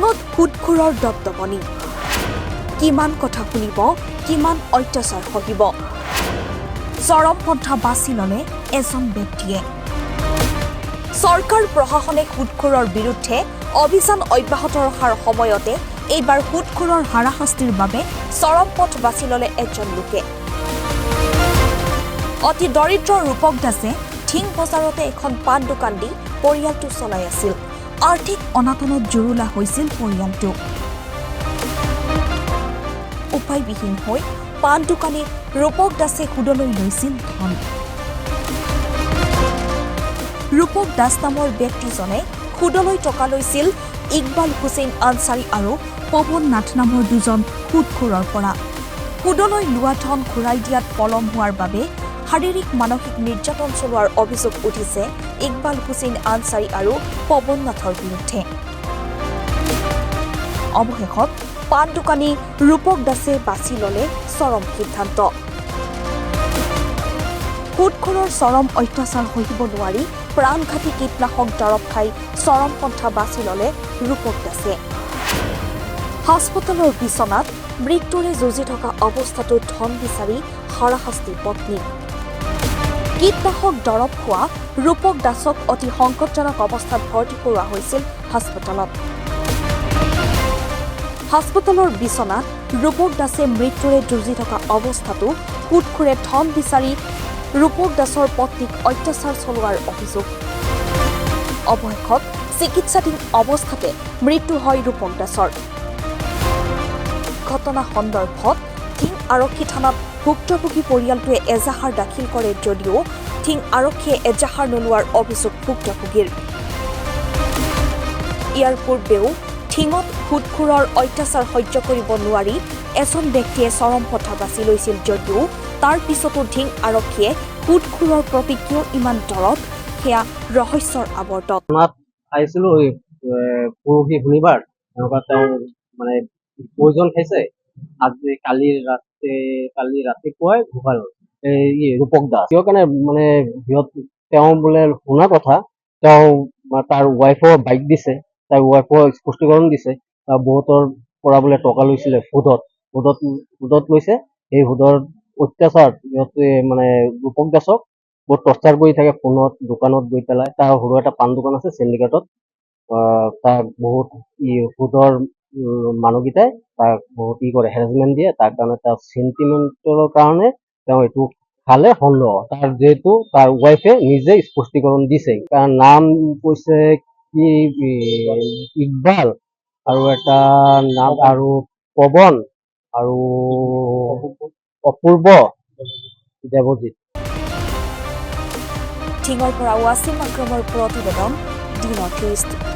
টিঙত সুদখোৰৰ দপদপনি কিমান কথা শুনিব কিমান অত্যাচাৰ সহিব চৰম পন্থা বাছি ললে এজন ব্যক্তিয়ে চৰকাৰ প্ৰশাসনে সুদখোৰৰ বিৰুদ্ধে অভিযান অব্যাহত ৰখাৰ সময়তে এইবাৰ সুদখোৰৰ হাৰাশাস্তিৰ বাবে চৰম পথ বাছি ললে এজন লোকে অতি দৰিদ্ৰ ৰূপক দাসে ঠিং বজাৰতে এখন পাণ দোকান দি পৰিয়ালটো চলাই আছিল আৰ্থিক অনাটনত জুৰুলা হৈছিল পৰিয়ালটো উপায়বিহীন হৈ পাণ দোকানী ৰূপক দাসে সুদলৈ লৈছিল ধন ৰূপক দাস নামৰ ব্যক্তিজনে সুদলৈ টকা লৈছিল ইকবাল হুছেইন আনচাৰী আৰু পৱন নাথ নামৰ দুজন সুদখোৰৰ পৰা সুদলৈ লোৱা ধন ঘূৰাই দিয়াত পলম হোৱাৰ বাবে শাৰীৰিক মানসিক নিৰ্যাতন চলোৱাৰ অভিযোগ উঠিছে ইকবাল হুছেইন আনচাৰী আৰু পৱন নাথৰ বিৰুদ্ধে অৱশেষত পাণ দোকানী ৰূপক দাসে বাছি ললে চৰম সিদ্ধান্ত সুদখোৰৰ চৰম অত্যাচাৰ সহিব নোৱাৰি প্ৰাণঘাতী কীটনাশক দৰৱ খাই চৰম পন্থা বাছি ললে ৰূপক দাসে হাস্পতালৰ বিচনাত মৃত্যুৰে যুঁজি থকা অৱস্থাটোত ধন বিচাৰি হাৰাশাস্তি পত্নী কীটনাশক দৰৱ খোৱা ৰূপক দাসক অতি সংকটজনক অৱস্থাত ভৰ্তি কৰোৱা হৈছিল হাস্পতালৰ বিচনাত ৰূপক দাসে মৃত্যুৰে যুঁজি থকা অৱস্থাটো সুদখোৰে ধন বিচাৰি ৰূপক দাসৰ পত্নীক অত্যাচাৰ চলোৱাৰ অভিযোগ অৱশেষত চিকিৎসাধীন অৱস্থাতে মৃত্যু হয় ৰূপক দাসৰ ঘটনা সন্দৰ্ভত ঠিং আৰক্ষী থানাত ভুক্তভোগী পৰিয়ালটোৱে এজাহাৰ দাখিল কৰে যদিও ঠিং আৰক্ষীয়ে এজাহাৰ নোলোৱাৰ অভিযোগ ভুক্তভোগীৰ ইয়াৰ পূৰ্বেও ঠিঙত সুদখোৰৰ অত্যাচাৰ সহ্য কৰিব নোৱাৰি এজন ব্যক্তিয়ে চৰম পথা বাছি লৈছিল যদিও তাৰ পিছতো ঠিং আৰক্ষীয়ে সুদখোৰৰ প্ৰতি কিয় ইমান দৰদ সেয়া ৰহস্যৰ আৱৰ্তত আহিছিলো পৰহি শনিবাৰ এনেকুৱা তেওঁ মানে প্ৰয়োজন খাইছে আজি কালি ৰাতিপুৱাই ঢুকাল ৰূপক দাস কিয় কাৰণে মানে তেওঁ বোলে শুনা কথা তেওঁ তাৰ ৱাইফৰ বাইক দিছে তাৰ ৱাইফৰ স্পষ্টীকৰণ দিছে তাৰ বহুতৰ পৰা বোলে টকা লৈছিলে সুদত লৈছে এই সুদৰ অত্যাচাৰ সিহঁতে মানে ৰূপক দাসক বহুত টৰ্চাৰ কৰি থাকে ফোনত দোকানত গৈ পেলাই তাৰ সৰু এটা পাণ দোকান আছে চিণ্ডিকেটত তাক বহুত সুদৰ মানুহকেইটাই তাক বহুত কৰে হেৰাচমেণ্ট দিয়ে তাৰ কাৰণে তাৰ চেণ্টিমেণ্টেলৰ কাৰণে তেওঁ এইটো খালে সন্দেহ তাৰ যিহেতু তাৰ ৱাইফে নিজে স্পষ্টীকৰণ দিছে তাৰ নাম কৈছে কি ইকবাল আৰু এটা নাম আৰু পৱন আৰু অপূৰ্ব দেৱজিৎ ঠিঙৰ পৰা ৱাছিম আক্ৰমৰ প্ৰতিবেদন দি নৰ্থ ইষ্ট